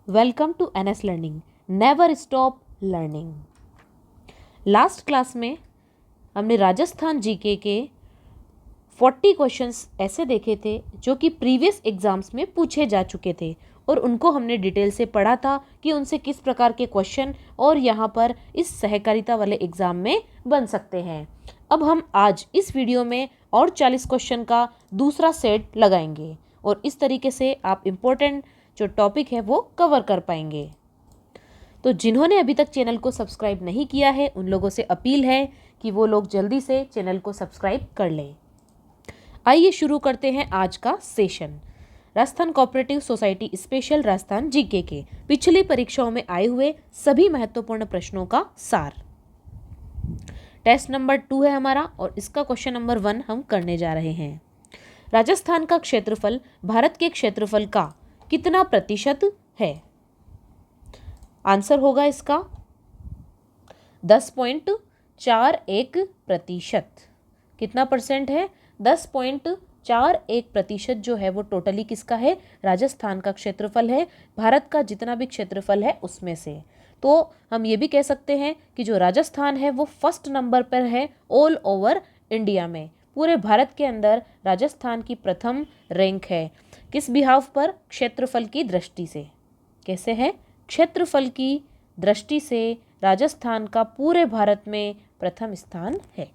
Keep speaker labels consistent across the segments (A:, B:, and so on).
A: Welcome to NS learning, never stop learning. Last class में हमने Rajasthan GK के 40 questions ऐसे देखे थे जो कि प्रीवियस एग्जाम्स में पूछे जा चुके थे और उनको हमने डिटेल से पढ़ा था कि उनसे किस प्रकार के क्वेश्चन और यहाँ पर इस सहकारिता वाले एग्ज़ाम में बन सकते हैं। अब हम आज इस वीडियो में और 40 क्वेश्चन का दूसरा सेट लगाएंगे और इस तरीके से आप इम्पोर्टेंट जो टॉपिक है वो कवर कर पाएंगे। तो जिन्होंने अभी तक चैनल को सब्सक्राइब नहीं किया है उन लोगों से अपील है कि वो लोग जल्दी से चैनल को सब्सक्राइब कर लें। आइए शुरू करते हैं आज का session. Rajasthan cooperative society special Rajasthan GK के पिछली परीक्षाओं में आए हुए सभी महत्वपूर्ण प्रश्नों का सार। टेस्ट नंबर 2 है हमारा और इसका क्वेश्चन नंबर 1 हम करने जा रहे हैं। राजस्थान का क्षेत्रफल भारत के क्षेत्रफल का कितना प्रतिशत है? आंसर होगा इसका 10.41%। कितना परसेंट है? 10.41% जो है वो टोटली किसका है? राजस्थान का क्षेत्रफल है, भारत का जितना भी क्षेत्रफल है उसमें से। तो हम ये भी कह सकते हैं कि जो राजस्थान है वो फर्स्ट नंबर पर है ऑल ओवर इंडिया में। पूरे भारत के अंदर राजस्थान की प्रथम रैंक है। किस बिहाफ पर? क्षेत्रफल की दृष्टि से। कैसे है? क्षेत्रफल की दृष्टि से राजस्थान का पूरे भारत में प्रथम स्थान है।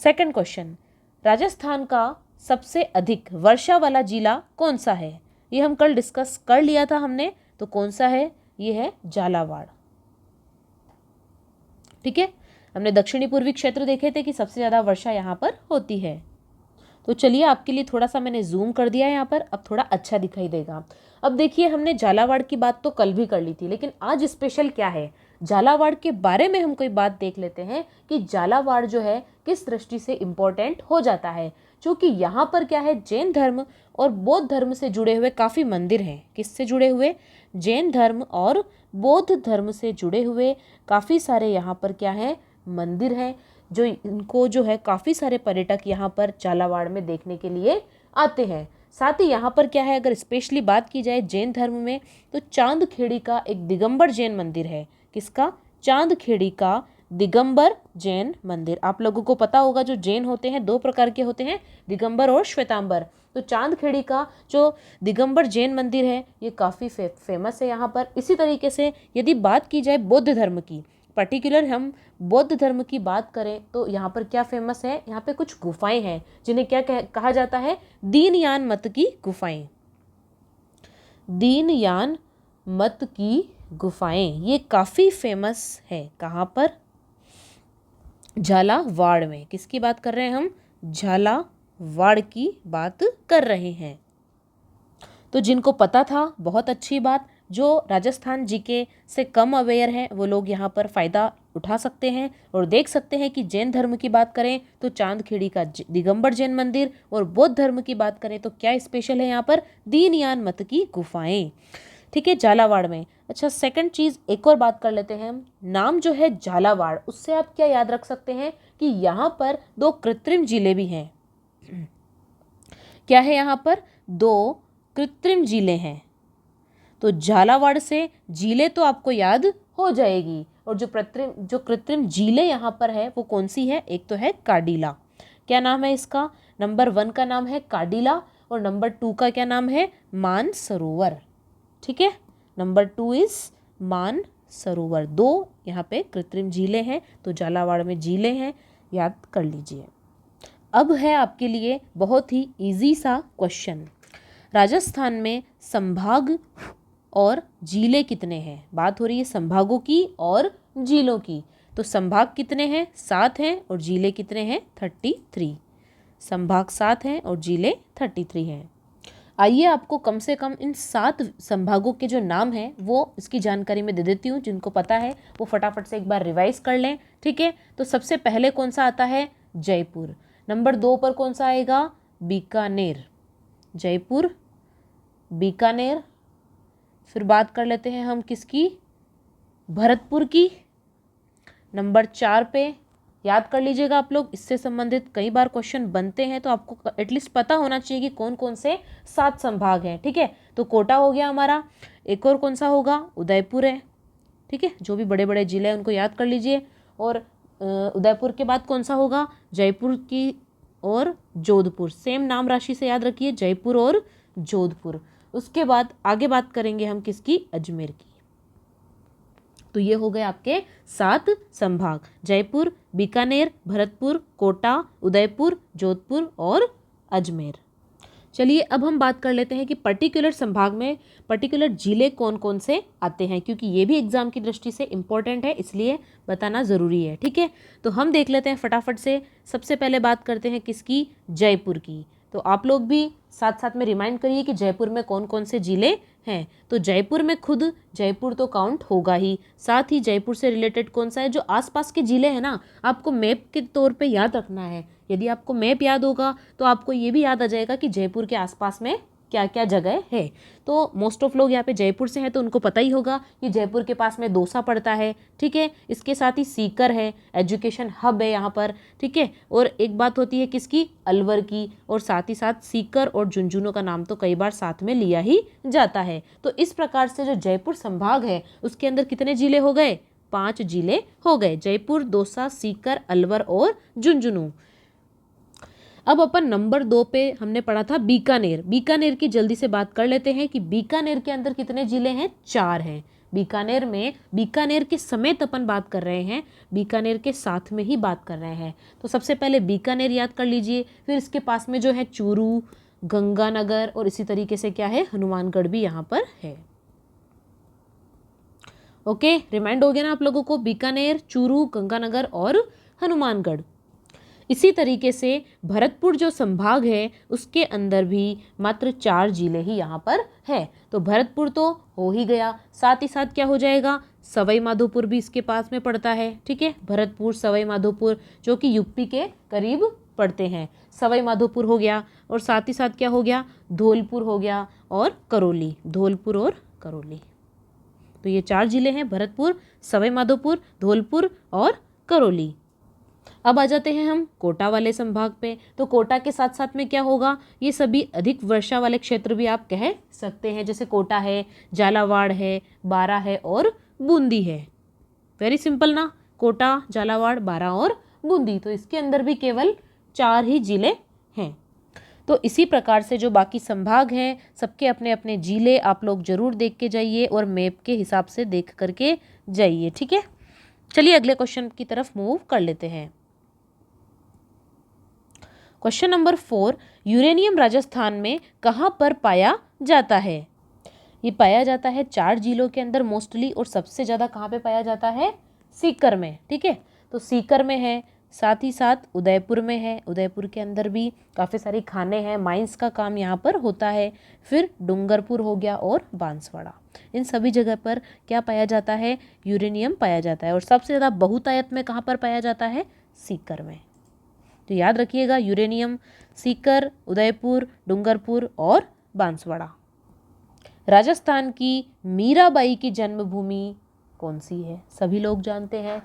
A: सेकंड क्वेश्चन, राजस्थान का सबसे अधिक वर्षा वाला जिला कौन सा है? ये हम कल डिस्कस कर लिया था हमने, तो कौन सा है? ये है झालावाड़। ठीक है, हमने दक्षिणी पूर्वी क्षेत्र देखे थे कि सबसे ज़्यादा वर्षा यहाँ पर होती है। तो चलिए आपके लिए थोड़ा सा मैंने जूम कर दिया है यहाँ पर, अब थोड़ा अच्छा दिखाई देगा। अब देखिए, हमने झालावाड़ की बात तो कल भी कर ली थी, लेकिन आज स्पेशल क्या है, झालावाड़ के बारे में हम कोई बात देख लेते हैं कि झालावाड़ जो है किस दृष्टि से इम्पोर्टेंट हो जाता है। क्योंकि यहाँ पर क्या है, जैन धर्म और बौद्ध धर्म से जुड़े हुए काफ़ी मंदिर हैं। किससे जुड़े हुए? जैन धर्म और बौद्ध धर्म से जुड़े हुए काफ़ी सारे यहाँ पर क्या है, मंदिर हैं, जो इनको जो है काफ़ी सारे पर्यटक यहाँ पर झालावाड़ में देखने के लिए आते हैं। साथ ही यहाँ पर क्या है, अगर स्पेशली बात की जाए जैन धर्म में, तो चांदखेड़ी का एक दिगंबर जैन मंदिर है। किसका? चांदखेड़ी का दिगंबर जैन मंदिर। आप लोगों को पता होगा जो जैन होते हैं 2 प्रकार के होते हैं, दिगंबर और श्वेतांबर। तो चांदखेड़ी का जो दिगंबर जैन मंदिर है ये काफ़ी फेमस है यहाँ पर। इसी तरीके से यदि बात की जाए बौद्ध धर्म की, पर्टिकुलर हम बौद्ध धर्म की बात करें तो यहाँ पर क्या फेमस है, यहाँ पे कुछ गुफाएं हैं जिन्हें क्या कहा जाता है? दीनयान मत की गुफाएं। दीनयान मत की गुफाएं ये काफ़ी फेमस है। कहाँ पर? झालावाड़ में। किसकी बात कर रहे हैं हम? झालावाड़ की बात कर रहे हैं। तो जिनको पता था बहुत अच्छी बात, जो राजस्थान जीके से कम अवेयर हैं वो लोग यहाँ पर फ़ायदा उठा सकते हैं और देख सकते हैं कि जैन धर्म की बात करें तो चांदखेड़ी का दिगंबर जैन मंदिर, और बौद्ध धर्म की बात करें तो क्या स्पेशल है यहाँ पर? दीनयान मत की गुफाएं। ठीक है, झालावाड़ में। अच्छा, सेकंड चीज़ एक और बात कर लेते हैं हम। नाम जो है झालावाड़, उससे आप क्या याद रख सकते हैं कि यहाँ पर 2 कृत्रिम जिले भी हैं। क्या है यहाँ पर? 2 कृत्रिम जिले हैं। तो झालावाड़ से जिले तो आपको याद हो जाएगी, और जो कृत्रिम जिले यहाँ पर है वो कौन सी है? एक तो है काडीला। क्या नाम है इसका? नंबर 1 का नाम है काडीला और नंबर 2 का क्या नाम है? मानसरोवर। ठीक है, नंबर 2 इज मानसरोवर। 2 यहाँ पे कृत्रिम जिले हैं, तो झालावाड़ में जिले हैं, याद कर लीजिए। अब है आपके लिए बहुत ही इजी सा क्वेश्चन। राजस्थान में संभाग और जिले कितने हैं? बात हो रही है संभागों की और जिलों की। तो संभाग कितने हैं? 7 हैं और जिले कितने हैं? 33। संभाग 7 हैं और जिले 33 हैं। आइए आपको कम से कम इन 7 संभागों के जो नाम हैं वो इसकी जानकारी मैं दे देती हूँ। जिनको पता है वो फटाफट से एक बार रिवाइज कर लें। ठीक है, तो सबसे पहले कौन सा आता है? जयपुर। नंबर 2 पर कौन सा आएगा? बीकानेर। जयपुर, बीकानेर। फिर बात कर लेते हैं हम किसकी? भरतपुर की। नंबर 4 पे याद कर लीजिएगा आप लोग, इससे संबंधित कई बार क्वेश्चन बनते हैं, तो आपको एटलीस्ट पता होना चाहिए कि कौन कौन से 7 संभाग हैं। ठीक है, तो कोटा हो गया हमारा, एक और कौन सा होगा, उदयपुर है। ठीक है, जो भी बड़े बड़े जिले हैं उनको याद कर लीजिए। और उदयपुर के बाद कौन सा होगा, जयपुर की और जोधपुर, सेम नाम राशि से याद रखिए, जयपुर और जोधपुर। उसके बाद आगे बात करेंगे हम किसकी, अजमेर की। तो ये हो गए आपके 7 संभाग, जयपुर, बीकानेर, भरतपुर, कोटा, उदयपुर, जोधपुर और अजमेर। चलिए अब हम बात कर लेते हैं कि पर्टिकुलर संभाग में पर्टिकुलर जिले कौन कौन से आते हैं, क्योंकि ये भी एग्जाम की दृष्टि से इम्पोर्टेंट है, इसलिए बताना ज़रूरी है। ठीक है, तो हम देख लेते हैं फटाफट से। सबसे पहले बात करते हैं किसकी, जयपुर की। तो आप लोग भी साथ साथ में रिमाइंड करिए कि जयपुर में कौन कौन से जिले हैं। तो जयपुर में खुद जयपुर तो काउंट होगा ही, साथ ही जयपुर से रिलेटेड कौन सा है, जो आसपास के जिले हैं ना, आपको मैप के तौर पे याद रखना है। यदि आपको मैप याद होगा तो आपको ये भी याद आ जाएगा कि जयपुर के आसपास में क्या क्या जगह है। तो मोस्ट ऑफ लोग यहाँ पे जयपुर से हैं, तो उनको पता ही होगा कि जयपुर के पास में दौसा पड़ता है। ठीक है, इसके साथ ही सीकर है, एजुकेशन हब है यहाँ पर। ठीक है, और एक बात होती है किसकी, अलवर की, और साथ ही साथ सीकर और झुंझुनू का नाम तो कई बार साथ में लिया ही जाता है। तो इस प्रकार से जो जयपुर संभाग है उसके अंदर कितने जिले हो गए, 5 जिले हो गए, जयपुर, दौसा, सीकर, अलवर और झुंझुनू। अब अपन नंबर 2 पे हमने पढ़ा था बीकानेर। बीकानेर की जल्दी से बात कर लेते हैं कि बीकानेर के अंदर कितने जिले हैं, 4 हैं। बीकानेर में, बीकानेर के समेत अपन बात कर रहे हैं, बीकानेर के साथ में ही बात कर रहे हैं। तो सबसे पहले बीकानेर याद कर लीजिए, फिर इसके पास में जो है चूरू, गंगानगर और इसी तरीके से क्या है, हनुमानगढ़ भी यहाँ पर है। ओके, रिमाइंड हो गया ना आप लोगों को, बीकानेर, चूरू, गंगानगर और हनुमानगढ़। इसी तरीके से भरतपुर जो संभाग है उसके अंदर भी मात्र 4 जिले ही यहाँ पर है। तो भरतपुर तो हो ही गया, साथ ही साथ क्या हो जाएगा, सवाई माधोपुर भी इसके पास में पड़ता है। ठीक है, भरतपुर, सवाई माधोपुर जो कि यूपी के करीब पड़ते हैं, सवाई माधोपुर हो गया। और साथ ही साथ क्या हो गया, धौलपुर हो गया और करौली, धौलपुर और करौली। तो ये 4 जिले हैं, भरतपुर, सवाई माधोपुर, धौलपुर और करौली। अब आ जाते हैं हम कोटा वाले संभाग पे। तो कोटा के साथ साथ में क्या होगा, ये सभी अधिक वर्षा वाले क्षेत्र भी आप कह सकते हैं, जैसे कोटा है, झालावाड़ है, बारा है और बूंदी है। वेरी सिंपल ना, कोटा, झालावाड़, बारा और बूंदी। तो इसके अंदर भी केवल 4 ही जिले हैं। तो इसी प्रकार से जो बाकी संभाग हैं सबके अपने अपने जिले आप लोग जरूर देख के जाइए और मैप के हिसाब से देख करके जाइए। ठीक है, चलिए अगले क्वेश्चन की तरफ मूव कर लेते हैं। क्वेश्चन नंबर 4, यूरेनियम राजस्थान में कहाँ पर पाया जाता है। ये पाया जाता है 4 जिलों के अंदर मोस्टली, और सबसे ज़्यादा कहाँ पे पाया जाता है, सीकर में। ठीक है, तो सीकर में है, साथ ही साथ उदयपुर में है, उदयपुर के अंदर भी काफ़ी सारी खाने हैं, माइंस का काम यहाँ पर होता है। फिर डूंगरपुर हो गया और बांसवाड़ा, इन सभी जगह पर क्या पाया जाता है, यूरेनियम पाया जाता है। और सबसे ज़्यादा बहुतायत में कहाँ पर पाया जाता है, सीकर में। तो याद रखिएगा, यूरेनियम सीकर, उदयपुर, डूंगरपुर और बांसवाड़ा। राजस्थान की मीराबाई की जन्मभूमि कौन सी है, सभी लोग जानते हैं,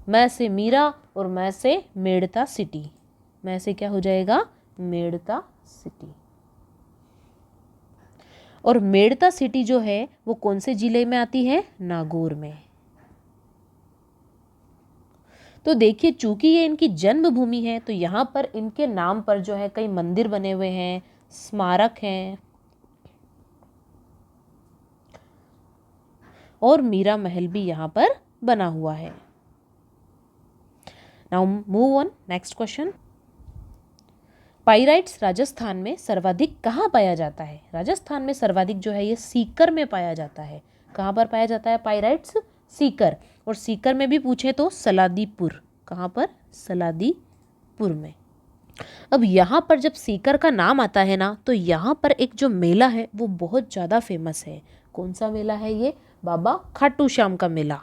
A: मैं से मीरा और मैं से मेड़ता सिटी। मैं से क्या हो जाएगा, मेड़ता सिटी। और मेड़ता सिटी जो है वो कौन से जिले में आती है, नागौर में। तो देखिए, चूंकि ये इनकी जन्मभूमि है तो यहाँ पर इनके नाम पर जो है कई मंदिर बने हुए हैं, स्मारक हैं और मीरा महल भी यहाँ पर बना हुआ है। Now move on, next question. Pyrites Rajasthan में सर्वाधिक कहाँ पाया जाता है। राजस्थान में सर्वाधिक जो है ये सीकर में पाया जाता है। कहाँ पर पाया जाता है पाइराइट्स, सीकर। और सीकर में भी पूछे तो सलादीपुर, कहाँ पर, सलादीपुर में। अब यहाँ पर जब सीकर का नाम आता है ना, तो यहाँ पर एक जो मेला है वो बहुत ज़्यादा फेमस है। कौन सा मेला है ये, बाबा खाटू श्याम का मेला।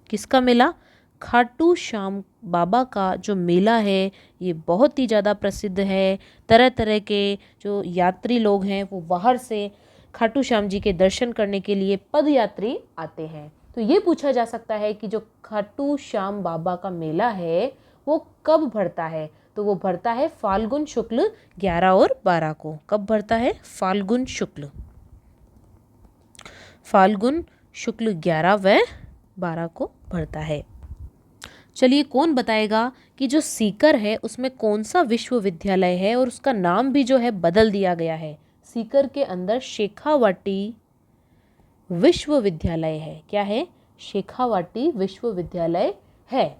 A: किसका मेला, खाटू श्याम बाबा का जो मेला है ये बहुत ही ज़्यादा प्रसिद्ध है। तरह तरह के जो यात्री लोग हैं वो बाहर से खाटू श्याम जी के दर्शन करने के लिए पद यात्री आते हैं। तो ये पूछा जा सकता है कि जो खाटू श्याम बाबा का मेला है वो कब भरता है? तो वो भरता है फाल्गुन शुक्ल 11 और 12 को। कब भरता है? फाल्गुन शुक्ल 11 व 12 को भरता है। चलिए कौन बताएगा कि जो सीकर है उसमें कौन सा विश्वविद्यालय है और उसका नाम भी जो है बदल दिया गया है। सीकर के अंदर शेखावाटी विश्वविद्यालय है। क्या है? शेखावाटी विश्वविद्यालय है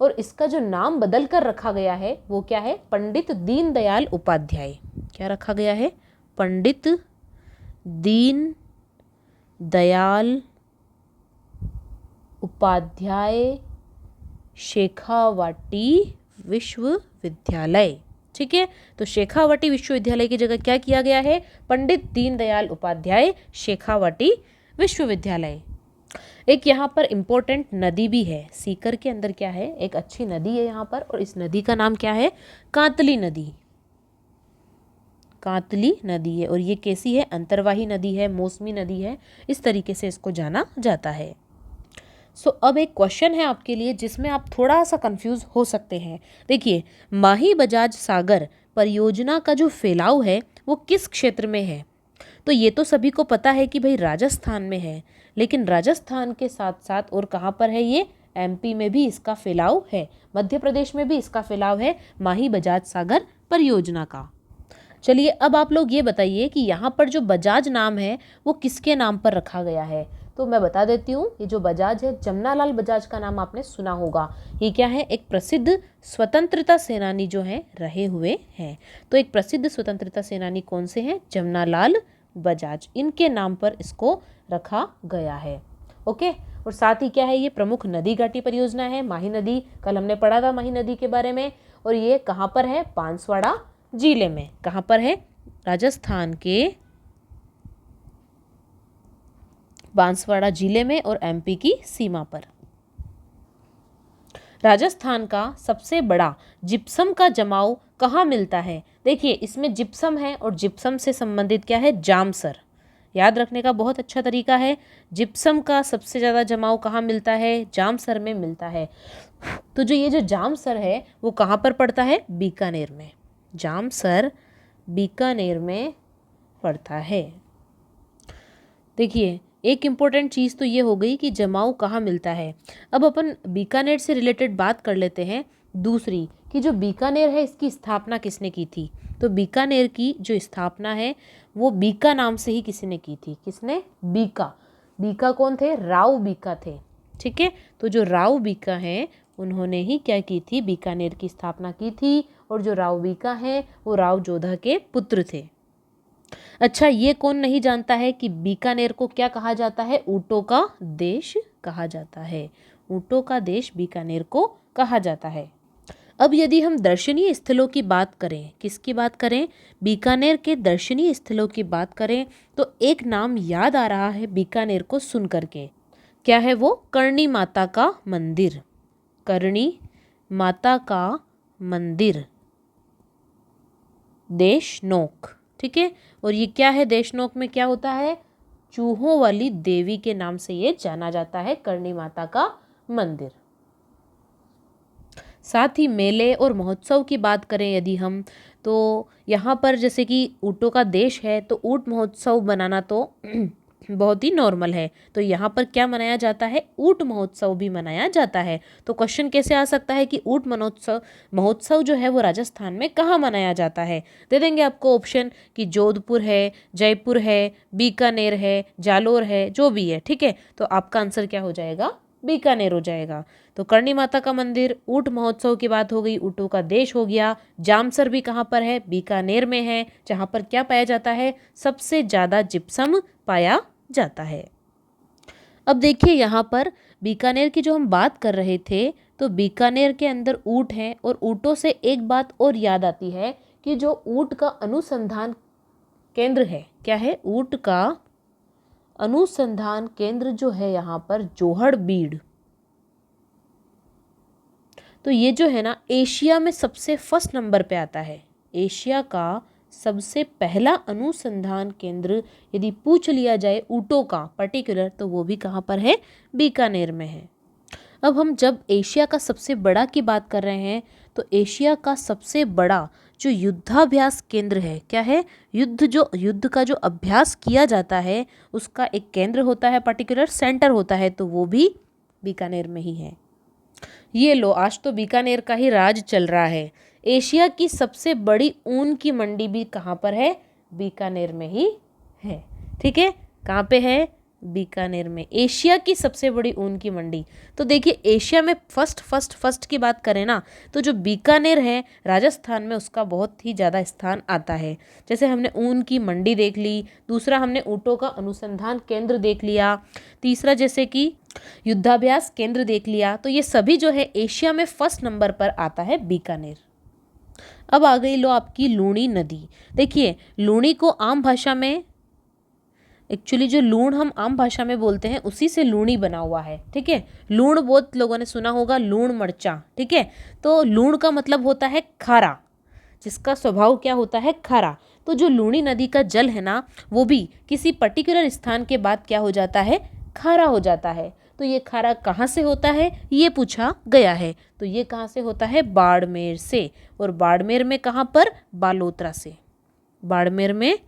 A: और इसका जो नाम बदल कर रखा गया है वो क्या है? पंडित दीनदयाल उपाध्याय। क्या रखा गया है? पंडित दीनदयाल उपाध्याय शेखावाटी विश्वविद्यालय। ठीक है, तो शेखावाटी विश्वविद्यालय की जगह क्या किया गया है? पंडित दीनदयाल उपाध्याय शेखावाटी विश्वविद्यालय। एक यहाँ पर इम्पोर्टेंट नदी भी है सीकर के अंदर। क्या है? एक अच्छी नदी है यहाँ पर और इस नदी का नाम क्या है? कांतली नदी। कांतली नदी है और ये कैसी है? अंतर्वाही नदी है, मौसमी नदी है, इस तरीके से इसको जाना जाता है। अब एक क्वेश्चन है आपके लिए जिसमें आप थोड़ा सा कंफ्यूज हो सकते हैं। देखिए, माही बजाज सागर परियोजना का जो फैलाव है वो किस क्षेत्र में है? तो ये तो सभी को पता है कि भाई राजस्थान में है, लेकिन राजस्थान के साथ साथ और कहाँ पर है ये? एमपी में भी इसका फैलाव है, मध्य प्रदेश में भी इसका फैलाव है माही बजाज सागर परियोजना का। चलिए अब आप लोग ये बताइए कि यहाँ पर जो बजाज नाम है वो किसके नाम पर रखा गया है? तो मैं बता देती हूँ, ये जो बजाज है, जमनालाल बजाज का नाम आपने सुना होगा। ये क्या है? एक प्रसिद्ध स्वतंत्रता सेनानी जो हैं रहे हुए हैं। तो एक प्रसिद्ध स्वतंत्रता सेनानी कौन से हैं? जमनालाल बजाज। इनके नाम पर इसको रखा गया है। ओके, और साथ ही क्या है? ये प्रमुख नदी घाटी परियोजना है माही नदी। कल हमने पढ़ा था माही नदी के बारे में। और ये कहाँ पर है? बांसवाड़ा जिले में। कहाँ पर है? राजस्थान के बांसवाड़ा जिले में और एमपी की सीमा पर। राजस्थान का सबसे बड़ा जिप्सम का जमाव कहाँ मिलता है? देखिए, इसमें जिप्सम है और जिप्सम से संबंधित क्या है? जामसर। याद रखने का बहुत अच्छा तरीका है, जिप्सम का सबसे ज़्यादा जमाव कहाँ मिलता है? जामसर में मिलता है। तो ये जो जामसर है वो कहाँ पर पड़ता है? बीकानेर में। जामसर बीकानेर में पड़ता है। देखिए, एक इम्पोर्टेंट चीज़ तो ये हो गई कि जमाव कहाँ मिलता है। अब अपन बीकानेर से रिलेटेड बात कर लेते हैं दूसरी, कि जो बीकानेर है इसकी स्थापना किसने की थी? तो बीकानेर की जो स्थापना है वो बीका नाम से ही किसी ने की थी। किसने? बीका। बीका कौन थे? राव बीका थे। ठीक है, तो जो राव बीका हैं उन्होंने ही क्या की थी? बीकानेर की स्थापना की थी। और जो राव बीका हैं वो राव जोधा के पुत्र थे। अच्छा, ये कौन नहीं जानता है कि बीकानेर को क्या कहा जाता है? ऊँटों का देश कहा जाता है। ऊँटों का देश बीकानेर को कहा जाता है। अब यदि हम दर्शनीय स्थलों की बात करें, किसकी बात करें? बीकानेर के दर्शनीय स्थलों की बात करें तो एक नाम याद आ रहा है बीकानेर को सुन करके। क्या है वो? करणी माता का मंदिर। करणी माता का मंदिर, देशनोक। ठीक है, और ये क्या है? देशनोक में क्या होता है? चूहों वाली देवी के नाम से ये जाना जाता है, करणी माता का मंदिर। साथ ही मेले और महोत्सव की बात करें यदि हम, तो यहाँ पर जैसे कि ऊँटों का देश है तो ऊँट महोत्सव बनाना तो बहुत ही नॉर्मल है। तो यहाँ पर क्या मनाया जाता है? ऊँट महोत्सव भी मनाया जाता है। तो क्वेश्चन कैसे आ सकता है कि ऊँट महोत्सव जो है वो राजस्थान में कहाँ मनाया जाता है? दे देंगे आपको ऑप्शन कि जोधपुर है, जयपुर है, बीकानेर है, जालोर है, जो भी है। ठीक है, तो आपका आंसर क्या हो जाएगा? बीकानेर हो जाएगा। तो करणी माता का मंदिर, ऊँट महोत्सव की बात हो गई, ऊँटों का देश हो गया। जामसर भी कहाँ पर है? बीकानेर में है, जहाँ पर क्या पाया जाता है? सबसे ज़्यादा जिप्सम पाया जाता है। अब देखिए, यहाँ पर बीकानेर की जो हम बात कर रहे थे, तो बीकानेर के अंदर ऊँट हैं और ऊँटों से एक बात और याद आती है कि जो ऊँट का अनुसंधान केंद्र है, क्या है? ऊँट का अनुसंधान केंद्र जो है यहाँ पर जोहड़बीड़। तो ये जो है ना, एशिया में सबसे फर्स्ट नंबर पे आता है। एशिया का सबसे पहला अनुसंधान केंद्र यदि पूछ लिया जाए ऊँटों का पर्टिकुलर, तो वो भी कहाँ पर है? बीकानेर में है। अब हम जब एशिया का सबसे बड़ा की बात कर रहे हैं तो एशिया का सबसे बड़ा जो युद्धाभ्यास केंद्र है, क्या है, युद्ध का जो अभ्यास किया जाता है उसका एक केंद्र होता है, पर्टिकुलर सेंटर होता है, तो वो भी बीकानेर में ही है। ये लो, आज तो बीकानेर का ही राज चल रहा है। एशिया की सबसे बड़ी ऊन की मंडी भी कहाँ पर है? बीकानेर में ही है। ठीक है, कहाँ पे है? बीकानेर में। एशिया की सबसे बड़ी ऊन की मंडी। तो देखिए, एशिया में फर्स्ट की बात करें ना, तो जो बीकानेर है राजस्थान में, उसका बहुत ही ज़्यादा स्थान आता है। जैसे हमने ऊन की मंडी देख ली, दूसरा हमने ऊँटों का अनुसंधान केंद्र देख लिया, तीसरा जैसे कि युद्धाभ्यास केंद्र देख लिया, तो ये सभी जो है एशिया में फर्स्ट नंबर पर आता है बीकानेर। अब आ गई लो आपकी लूणी नदी। देखिए, लूणी को आम भाषा में, एक्चुअली जो लूण हम आम भाषा में बोलते हैं उसी से लूणी बना हुआ है। ठीक है, लूण बहुत लोगों ने सुना होगा, लूण मरचा। ठीक है, तो लूण का मतलब होता है खारा, जिसका स्वभाव क्या होता है? खारा। तो जो लूणी नदी का जल है ना, वो भी किसी पर्टिकुलर स्थान के बाद क्या हो जाता है? खारा हो जाता है। तो ये खारा कहाँ से होता है, ये पूछा गया है। तो ये कहाँ से होता है? बाड़मेर से। और बाड़मेर में कहाँ पर? बालोतरा से। बाड़मेर में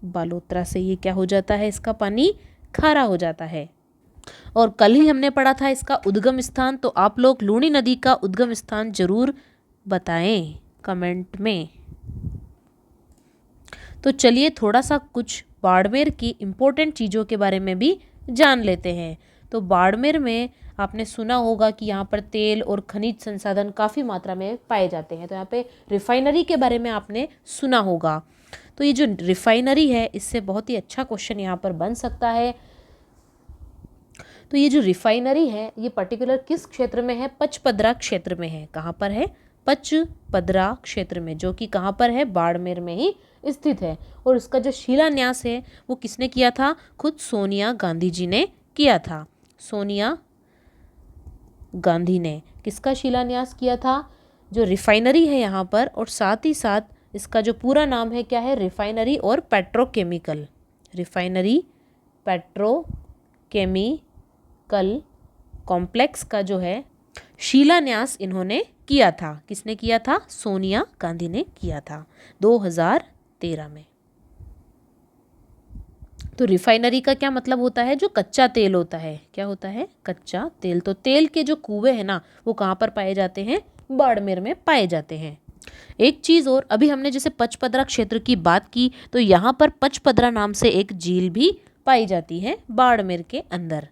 A: बालोतरा से ये क्या हो जाता है? इसका पानी खारा हो जाता है। और कल ही हमने पढ़ा था इसका उद्गम स्थान, तो आप लोग लूणी नदी का उद्गम स्थान जरूर बताएं कमेंट में। तो चलिए थोड़ा सा कुछ बाड़मेर की इम्पोर्टेंट चीज़ों के बारे में भी जान लेते हैं। तो बाड़मेर में आपने सुना होगा कि यहाँ पर तेल और खनिज संसाधन काफ़ी मात्रा में पाए जाते हैं। तो यहाँ पे रिफाइनरी के बारे में आपने सुना होगा। तो ये जो रिफाइनरी है, इससे बहुत ही अच्छा क्वेश्चन यहाँ पर बन सकता है। तो ये जो रिफाइनरी है, ये पर्टिकुलर किस क्षेत्र में है? पचपदरा क्षेत्र में है। कहाँ पर है? पचपदरा क्षेत्र में, जो कि कहाँ पर है? बाड़मेर में ही स्थित है। और उसका जो शिलान्यास है वो किसने किया था? खुद सोनिया गांधी जी ने किया था। सोनिया गांधी ने किसका शिलान्यास किया था? जो रिफाइनरी है यहाँ पर, और साथ ही साथ इसका जो पूरा नाम है क्या है? रिफाइनरी और पेट्रोकेमिकल। रिफाइनरी पेट्रोकेमिकल कॉम्प्लेक्स का जो है शिलान्यास इन्होंने किया था। किसने किया था? सोनिया गांधी ने किया था 2013 में। तो रिफाइनरी का क्या मतलब होता है? जो कच्चा तेल होता है। क्या होता है? कच्चा तेल। तो तेल के जो कुएं हैं ना, वो कहाँ पर पाए जाते हैं? बाड़मेर में पाए जाते हैं। एक चीज़ और, अभी हमने जैसे पचपदरा क्षेत्र की बात की, तो यहाँ पर पचपदरा नाम से एक झील भी पाई जाती है बाड़मेर के अंदर।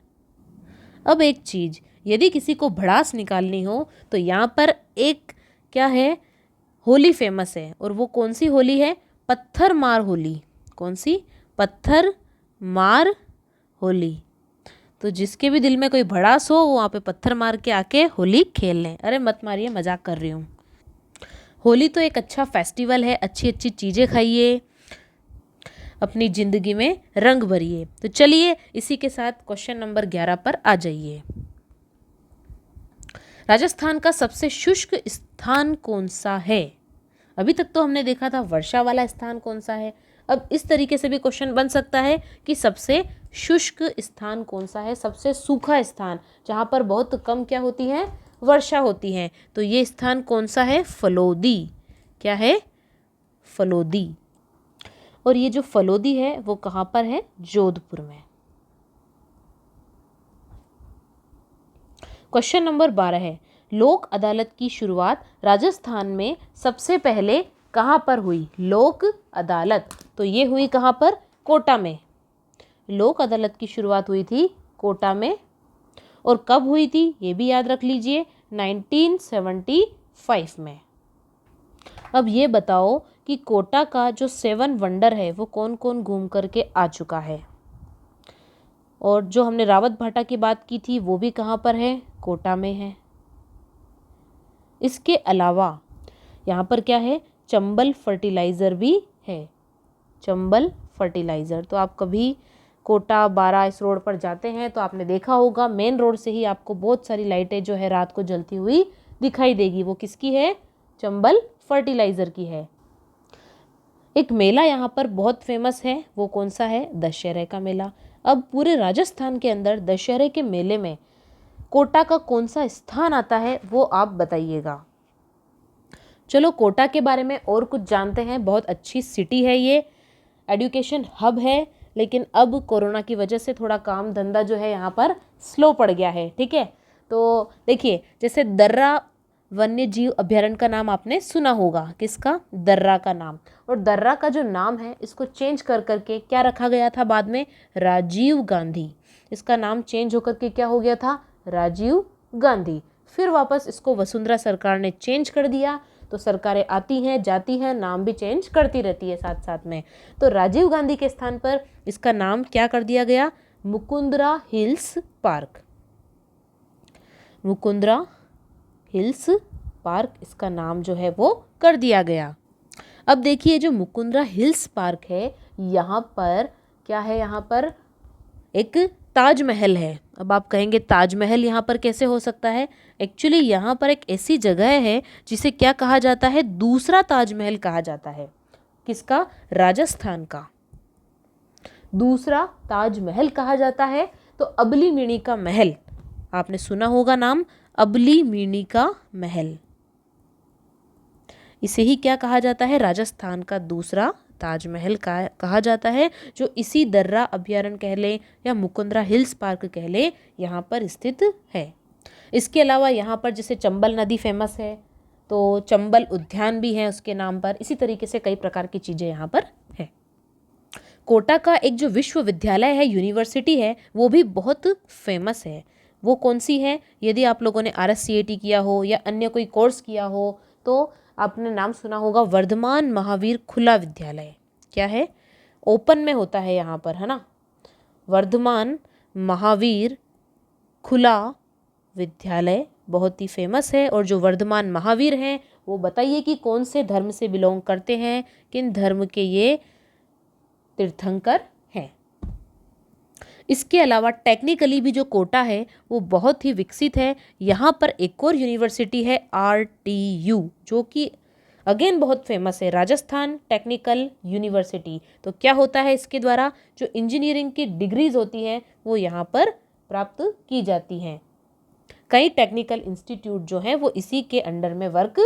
A: अब एक चीज़, यदि किसी को भड़ास निकालनी हो तो यहाँ पर एक क्या है? होली फेमस है। और वो कौन सी होली है? पत्थर मार होली। कौन सी? पत्थर मार होली। तो जिसके भी दिल में कोई भड़ास हो, वो वहाँ पे पत्थर मार के आके होली खेल लें। अरे मत मारिए, मजाक कर रही हूँ। होली तो एक अच्छा फेस्टिवल है, अच्छी अच्छी चीज़ें खाइए, अपनी ज़िंदगी में रंग भरिए। तो चलिए इसी के साथ क्वेश्चन नंबर 11 पर आ जाइए। राजस्थान का सबसे शुष्क स्थान कौन सा है? अभी तक तो हमने देखा था वर्षा वाला स्थान कौन सा है। अब इस तरीके से भी क्वेश्चन बन सकता है कि सबसे शुष्क स्थान कौन सा है? सबसे सूखा स्थान, जहाँ पर बहुत कम क्या होती है? वर्षा होती है। तो ये स्थान कौन सा है? फलोदी। क्या है? फलोदी। और ये जो फलोदी है वो कहाँ पर है? जोधपुर में। क्वेश्चन नंबर 12 है, लोक अदालत की शुरुआत राजस्थान में सबसे पहले कहाँ पर हुई? लोक अदालत, तो ये हुई कहाँ पर? कोटा में। लोक अदालत की शुरुआत हुई थी कोटा में। और कब हुई थी ये भी याद रख लीजिए, 1975 में। अब ये बताओ कि कोटा का जो 7 वंडर है वो कौन कौन घूम करके आ चुका है? और जो हमने रावत भाटा की बात की थी वो भी कहाँ पर है? कोटा में है। इसके अलावा यहाँ पर क्या है? चंबल फर्टिलाइज़र भी है। चंबल फर्टिलाइज़र, तो आप कभी कोटा 12 इस रोड पर जाते हैं तो आपने देखा होगा, मेन रोड से ही आपको बहुत सारी लाइटें जो है रात को जलती हुई दिखाई देगी। वो किसकी है? चंबल फर्टिलाइज़र की है। एक मेला यहाँ पर बहुत फेमस है, वो कौन सा है? दशहरे का मेला। अब पूरे राजस्थान के अंदर दशहरे के मेले में कोटा का कौन सा स्थान आता है वो आप बताइएगा। चलो कोटा के बारे में और कुछ जानते हैं। बहुत अच्छी सिटी है ये, एजुकेशन हब है, लेकिन अब कोरोना की वजह से थोड़ा काम धंधा जो है यहाँ पर स्लो पड़ गया है। ठीक है, तो देखिए जैसे दर्रा वन्य जीव अभ्यारण्य का नाम आपने सुना होगा, किसका? दर्रा का नाम। और दर्रा का जो नाम है इसको चेंज कर करके क्या रखा गया था बाद में? राजीव गांधी। इसका नाम चेंज होकर के क्या हो गया था? राजीव गांधी। फिर वापस इसको वसुंधरा सरकार ने चेंज कर दिया। तो सरकारें आती हैं जाती हैं, नाम भी चेंज करती रहती है साथ साथ में। तो राजीव गांधी के स्थान पर इसका नाम क्या कर दिया गया? Mukundra hills park. Mukundra hills park इसका नाम जो है वो कर दिया गया। अब देखिए जो मुकुंदरा हिल्स पार्क है, यहाँ पर क्या है? यहाँ पर एक ताजमहल है। अब आप कहेंगे ताजमहल यहाँ पर कैसे हो सकता है? एक्चुअली यहाँ पर एक ऐसी जगह है जिसे क्या कहा जाता है? दूसरा ताजमहल कहा जाता है। किसका? राजस्थान का दूसरा ताजमहल कहा जाता है। तो अबली मिणी का महल, आपने सुना होगा नाम, अबली मिणी का महल, इसे ही क्या कहा जाता है? राजस्थान का दूसरा ताजमहल का कहा जाता है, जो इसी दर्रा अभ्यारण्य कह ले या मुकुंदरा हिल्स पार्क कह ले, यहाँ पर स्थित है। इसके अलावा यहाँ पर जैसे चंबल नदी फेमस है, तो चंबल उद्यान भी है उसके नाम पर। इसी तरीके से कई प्रकार की चीज़ें यहाँ पर है। कोटा का एक जो विश्वविद्यालय है, यूनिवर्सिटी है, वो भी बहुत फेमस है। वो कौन सी है? यदि आप लोगों ने RSCAT किया हो या अन्य कोई कोर्स किया हो तो आपने नाम सुना होगा, वर्धमान महावीर खुला विद्यालय। क्या है? ओपन में होता है यहाँ पर, है ना? वर्धमान महावीर खुला विद्यालय बहुत ही फेमस है। और जो वर्धमान महावीर हैं वो बताइए कि कौन से धर्म से बिलोंग करते हैं, किन धर्म के ये तीर्थंकर हैं। इसके अलावा टेक्निकली भी जो कोटा है वो बहुत ही विकसित है। यहाँ पर एक और यूनिवर्सिटी है RTU, जो कि अगेन बहुत फेमस है, राजस्थान टेक्निकल यूनिवर्सिटी। तो क्या होता है इसके द्वारा? जो इंजीनियरिंग की डिग्रीज होती हैं वो यहाँ पर प्राप्त की जाती हैं। कई टेक्निकल इंस्टीट्यूट जो हैं वो इसी के अंडर में वर्क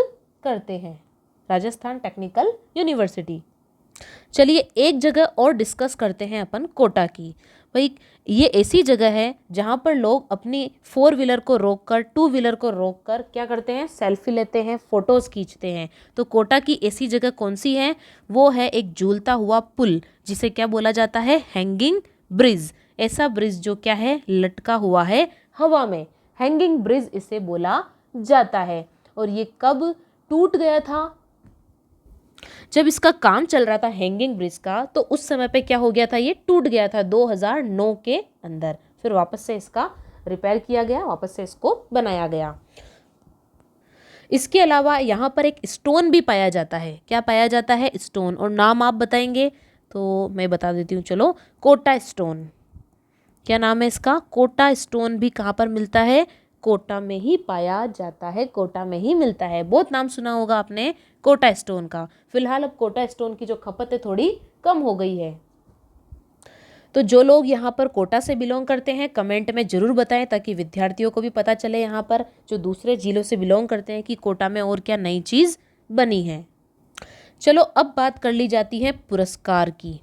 A: करते हैं, राजस्थान टेक्निकल यूनिवर्सिटी। चलिए एक जगह और डिस्कस करते हैं अपन कोटा की। भाई ये ऐसी जगह है जहाँ पर लोग अपनी 4 व्हीलर को रोककर, 2 व्हीलर को रोककर क्या करते हैं? सेल्फी लेते हैं, फोटोज़ खींचते हैं। तो कोटा की ऐसी जगह कौन सी है? वो है एक झूलता हुआ पुल, जिसे क्या बोला जाता है? Hanging bridge. ऐसा ब्रिज जो क्या है? लटका हुआ है हवा में, हैंगिंग ब्रिज इसे बोला जाता है। और ये कब टूट गया था? जब इसका काम चल रहा था हैंगिंग ब्रिज का, तो उस समय पे क्या हो गया था? ये टूट गया था 2009 के अंदर। फिर वापस से इसका रिपेयर किया गया, वापस से इसको बनाया गया। इसके अलावा यहाँ पर एक स्टोन भी पाया जाता है। क्या पाया जाता है? स्टोन। और नाम आप बताएंगे तो मैं बता देती हूँ, चलो। कोटा स्टोन। क्या नाम है इसका? कोटा स्टोन भी कहाँ पर मिलता है? कोटा में ही पाया जाता है, कोटा में ही मिलता है। बहुत नाम सुना होगा आपने कोटा स्टोन का। फिलहाल अब कोटा स्टोन की जो खपत है थोड़ी कम हो गई है। तो जो लोग यहाँ पर कोटा से बिलोंग करते हैं कमेंट में ज़रूर बताएं, ताकि विद्यार्थियों को भी पता चले यहाँ पर जो दूसरे जिलों से बिलोंग करते हैं कि कोटा में और क्या नई चीज़ बनी है। चलो अब बात कर ली जाती है पुरस्कार की।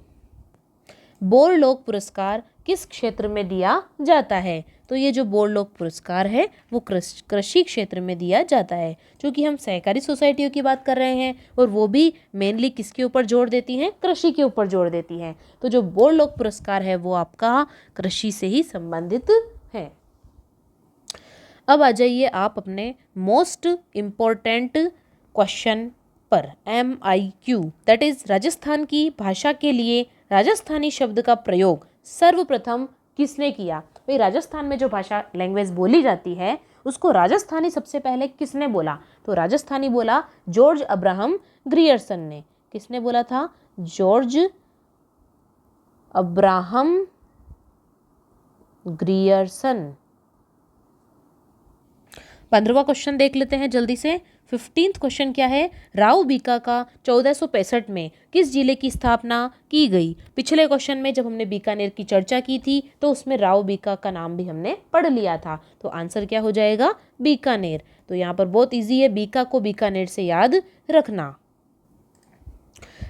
A: बोरलॉग पुरस्कार किस क्षेत्र में दिया जाता है? तो ये जो बोरलॉग पुरस्कार है वो कृषि क्षेत्र में दिया जाता है, क्योंकि हम सहकारी सोसाइटियों की बात कर रहे हैं और वो भी मेनली किसके ऊपर जोर देती हैं? कृषि के ऊपर जोर देती हैं। तो जो बोरलॉग पुरस्कार है वो आपका कृषि से ही संबंधित है। अब आ जाइए आप अपने मोस्ट इम्पोर्टेंट क्वेश्चन पर, MIQ, दैट इज राजस्थान की भाषा के लिए राजस्थानी शब्द का प्रयोग सर्वप्रथम किसने किया? भाई राजस्थान में जो भाषा लैंग्वेज बोली जाती है उसको राजस्थानी सबसे पहले किसने बोला? तो राजस्थानी बोला जॉर्ज अब्राहम ग्रियर्सन ने। किसने बोला था? George Abraham Grierson. 15वां क्वेश्चन देख लेते हैं जल्दी से। 15th क्वेश्चन क्या है, राव बीका का 1465 में किस जिले की स्थापना की गई। पिछले क्वेश्चन में जब हमने बीकानेर की चर्चा की थी तो उसमें राव बीका का नाम भी हमने पढ़ लिया था, तो आंसर क्या हो जाएगा, बीकानेर। तो यहाँ पर बहुत इजी है, बीका को बीकानेर से याद रखना।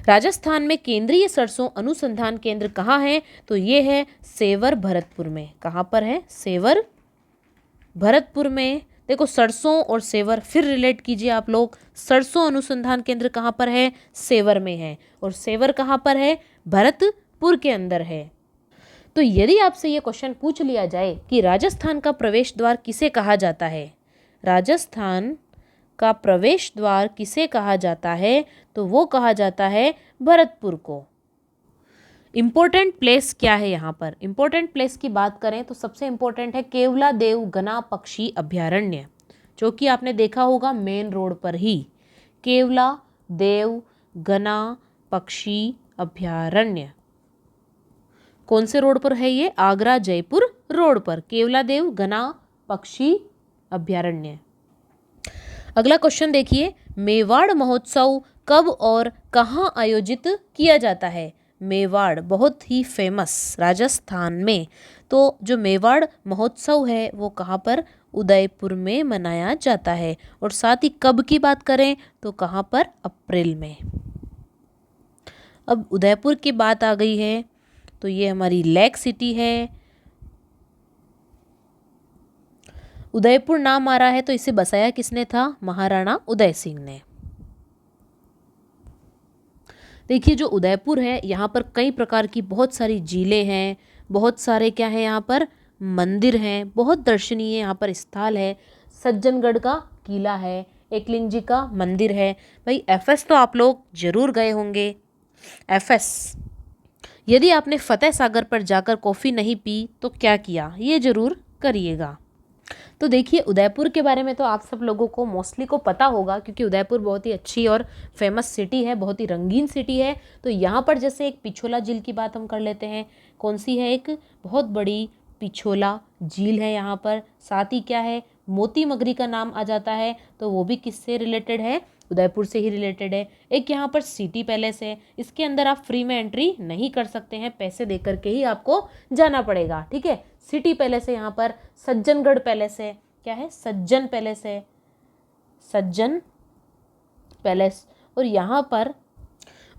A: राजस्थान में केंद्रीय सरसों अनुसंधान केंद्र कहाँ है, तो ये है सेवर भरतपुर में। कहाँ पर है, सेवर भरतपुर में। देखो सरसों और सेवर फिर रिलेट कीजिए आप लोग। सरसों अनुसंधान केंद्र कहाँ पर है, सेवर में है, और सेवर कहाँ पर है, भरतपुर के अंदर है। तो यदि आपसे ये क्वेश्चन पूछ लिया जाए कि राजस्थान का प्रवेश द्वार किसे कहा जाता है, राजस्थान का प्रवेश द्वार किसे कहा जाता है, तो वो कहा जाता है भरतपुर को। इम्पोर्टेंट प्लेस क्या है यहाँ पर, इम्पोर्टेंट प्लेस की बात करें तो सबसे इम्पोर्टेंट है केवला देव गना पक्षी अभ्यारण्य, जो कि आपने देखा होगा मेन रोड पर ही, केवला देव गना पक्षी अभ्यारण्य। कौन से रोड पर है ये, आगरा जयपुर रोड पर, केवला देव गना पक्षी अभ्यारण्य। अगला क्वेश्चन देखिए, मेवाड़ महोत्सव कब और कहाँ आयोजित किया जाता है। मेवाड़ बहुत ही फेमस राजस्थान में, तो जो मेवाड़ महोत्सव है वो कहाँ पर, उदयपुर में मनाया जाता है। और साथ ही कब की बात करें तो कहाँ पर, अप्रैल में। अब उदयपुर की बात आ गई है तो ये हमारी लेक सिटी है। उदयपुर नाम आ रहा है तो इसे बसाया किसने था, महाराणा उदय सिंह ने। देखिए जो उदयपुर है यहाँ पर कई प्रकार की बहुत सारी झीलें हैं, बहुत सारे क्या है यहाँ पर, मंदिर हैं, बहुत दर्शनीय यहाँ पर स्थल है। सज्जनगढ़ का किला है, एकलिंग जी का मंदिर है। भाई एफएस तो आप लोग जरूर गए होंगे। एफएस, यदि आपने फतेह सागर पर जाकर कॉफ़ी नहीं पी तो क्या किया, ये जरूर करिएगा। तो देखिए उदयपुर के बारे में तो आप सब लोगों को मोस्टली को पता होगा, क्योंकि उदयपुर बहुत ही अच्छी और फेमस सिटी है, बहुत ही रंगीन सिटी है। तो यहाँ पर जैसे एक पिछोला झील की बात हम कर लेते हैं, कौन सी है, एक बहुत बड़ी पिछोला झील है यहाँ पर। साथ ही क्या है, मोती मगरी का नाम आ जाता है, तो वो भी किससे रिलेटेड है, उदयपुर से ही रिलेटेड है। एक यहाँ पर सिटी पैलेस है, इसके अंदर आप फ्री में एंट्री नहीं कर सकते हैं, पैसे दे करके ही आपको जाना पड़ेगा, ठीक है। सिटी पैलेस है यहाँ पर। सज्जनगढ़ पैलेस है, क्या है, सज्जन पैलेस है, सज्जन पैलेस। और यहाँ पर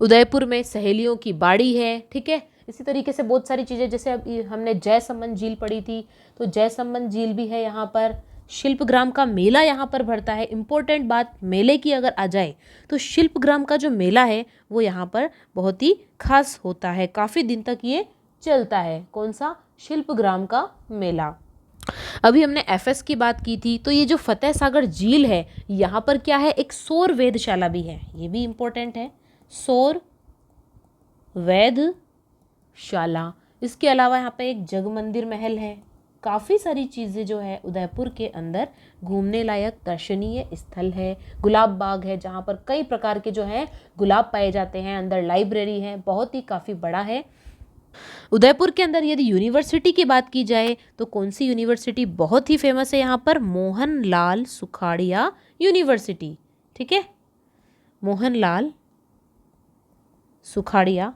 A: उदयपुर में सहेलियों की बाड़ी है, ठीक है। इसी तरीके से बहुत सारी चीज़ें, जैसे अब हमने जयसमंद झील पढ़ी थी, तो जयसमंद झील भी है यहाँ पर। शिल्पग्राम का मेला यहाँ पर भरता है। इम्पोर्टेंट बात मेले की अगर आ जाए तो शिल्पग्राम का जो मेला है वो यहाँ पर बहुत ही खास होता है, काफ़ी दिन तक ये चलता है। कौन सा, शिल्पग्राम का मेला। अभी हमने एफएस की बात की थी, तो ये जो फतेह सागर झील है यहाँ पर क्या है, एक सौर वेधशाला भी है, ये भी इम्पोर्टेंट है, सौर वेधशाला। इसके अलावा यहाँ पे एक जग मंदिर महल है। काफ़ी सारी चीज़ें जो है उदयपुर के अंदर घूमने लायक दर्शनीय स्थल है। गुलाब बाग है जहाँ पर कई प्रकार के जो हैं गुलाब पाए जाते हैं। अंदर लाइब्रेरी है, बहुत ही काफ़ी बड़ा है। उदयपुर के अंदर यदि यूनिवर्सिटी की बात की जाए तो कौन सी यूनिवर्सिटी बहुत ही फेमस है यहाँ पर, मोहनलाल सुखाड़िया यूनिवर्सिटी, ठीक है। मोहनलाल सुखाड़िया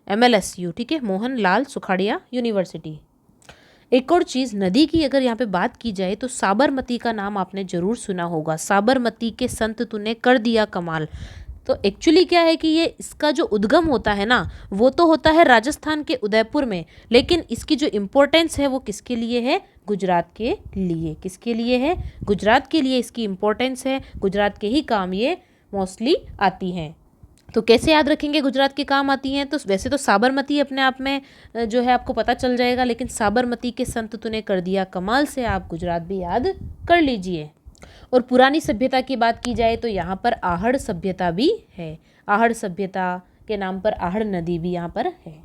A: MLSU, ठीक है, मोहनलाल सुखाड़िया यूनिवर्सिटी। एक और चीज़, नदी की अगर यहाँ पे बात की जाए तो साबरमती का नाम आपने जरूर सुना होगा। साबरमती के संत तूने कर दिया कमाल। तो एक्चुअली क्या है कि ये इसका जो उद्गम होता है ना, वो तो होता है राजस्थान के उदयपुर में, लेकिन इसकी जो इम्पोर्टेंस है वो किसके लिए है, गुजरात के लिए। किसके लिए है, गुजरात के लिए इसकी इम्पोर्टेंस है। गुजरात के ही काम ये मोस्टली आती हैं। तो कैसे याद रखेंगे गुजरात के काम आती हैं, तो वैसे तो साबरमती अपने आप में जो है आपको पता चल जाएगा, लेकिन साबरमती के संत तूने कर दिया कमाल से आप गुजरात भी याद कर लीजिए। और पुरानी सभ्यता की बात की जाए तो यहाँ पर आहड़ सभ्यता भी है। आहड़ सभ्यता के नाम पर आहड़ नदी भी यहाँ पर है।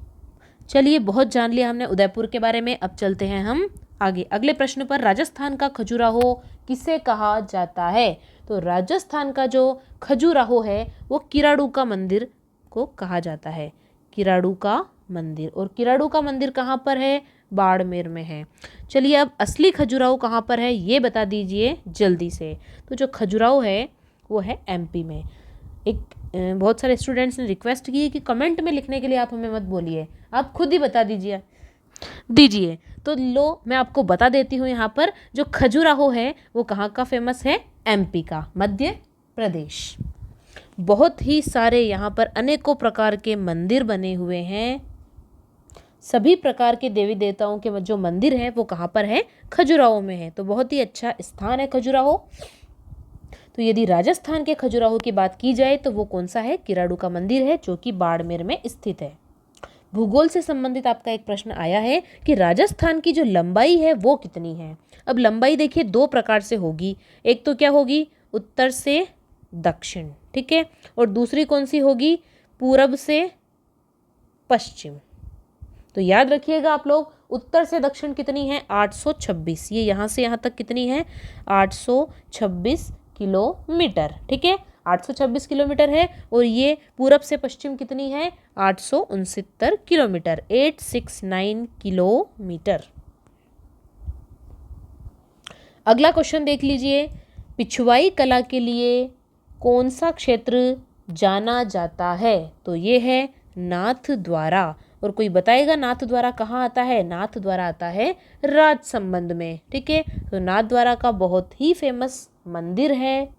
A: चलिए बहुत जान लिया हमने उदयपुर के बारे में, अब चलते हैं हम आगे अगले प्रश्न पर। राजस्थान का खजुराहो किसे कहा जाता है, तो राजस्थान का जो खजुराहो है वो किराड़ू का मंदिर को कहा जाता है। किराड़ू का मंदिर, और किराड़ू का मंदिर कहाँ पर है, बाड़मेर में है। चलिए अब असली खजुराहो कहाँ पर है ये बता दीजिए जल्दी से। तो जो खजुराहो है वो है एमपी में। एक बहुत सारे स्टूडेंट्स ने रिक्वेस्ट की है कि कमेंट में लिखने के लिए आप हमें मत बोलिए, आप खुद ही बता दीजिए। तो लो मैं आपको बता देती हूँ, यहाँ पर जो खजुराहो है वो कहाँ का फेमस है, एमपी का, मध्य प्रदेश। बहुत ही सारे यहाँ पर अनेकों प्रकार के मंदिर बने हुए हैं। सभी प्रकार के देवी देवताओं के जो मंदिर हैं वो कहाँ पर है, खजुराहो में है। तो बहुत ही अच्छा स्थान है खजुराहो। तो यदि राजस्थान के खजुराहो की बात की जाए तो वो कौन सा है, किराड़ू का मंदिर है जो कि बाड़मेर में स्थित है। भूगोल से संबंधित आपका एक प्रश्न आया है कि राजस्थान की जो लंबाई है वो कितनी है। अब लंबाई देखिए दो प्रकार से होगी, एक तो क्या होगी, उत्तर से दक्षिण, ठीक है, और दूसरी कौन सी होगी, पूरब से पश्चिम। तो याद रखिएगा आप लोग, उत्तर से दक्षिण कितनी है, 826। ये यहाँ से यहाँ तक कितनी है, 826 किलोमीटर, ठीक है, 826 किलोमीटर है। और ये पूरब से पश्चिम कितनी है, 869 किलोमीटर, 869 किलोमीटर। अगला क्वेश्चन देख लीजिए, पिछवाई कला के लिए कौन सा क्षेत्र जाना जाता है। तो ये है नाथ द्वारा। और कोई बताएगा नाथ द्वारा कहाँ आता है, नाथ द्वारा आता है राजसमंद में, ठीक है। तो नाथ द्वारा का बहुत ही फेमस मंदिर है।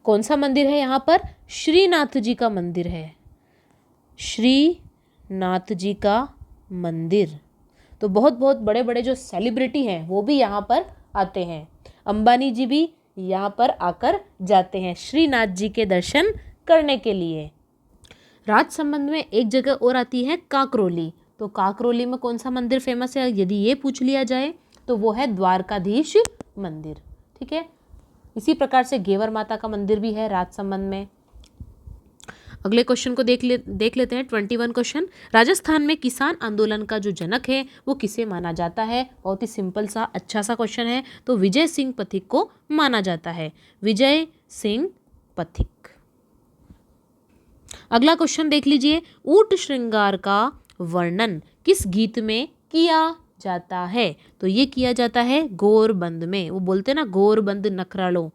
A: कौन सा मंदिर है यहाँ पर, श्रीनाथ जी का मंदिर है, श्रीनाथ जी का मंदिर। तो बहुत बहुत बड़े बड़े जो सेलिब्रिटी हैं वो भी यहाँ पर आते हैं। अंबानी जी भी यहाँ पर आकर जाते हैं श्रीनाथ जी के दर्शन करने के लिए। राजसमंद में एक जगह और आती है काकरोली। तो काकरोली में कौन सा मंदिर फेमस है, यदि ये पूछ लिया जाए तो वो है द्वारकाधीश मंदिर, ठीक है। इसी प्रकार से घेवर माता का मंदिर भी है राजसमंद में। अगले क्वेश्चन को देख लेते हैं 21 क्वेश्चन। राजस्थान में किसान आंदोलन का जो जनक है वो किसे माना जाता है। बहुत ही सिंपल सा अच्छा सा क्वेश्चन है। तो विजय सिंह पथिक को माना जाता है, विजय सिंह पथिक। अगला क्वेश्चन देख लीजिए, ऊंट श्रृंगार का वर्णन किस गीत में किया जाता है। तो ये किया जाता है गोरबंद में। वो बोलते हैं ना, गोरबंद नखरालो,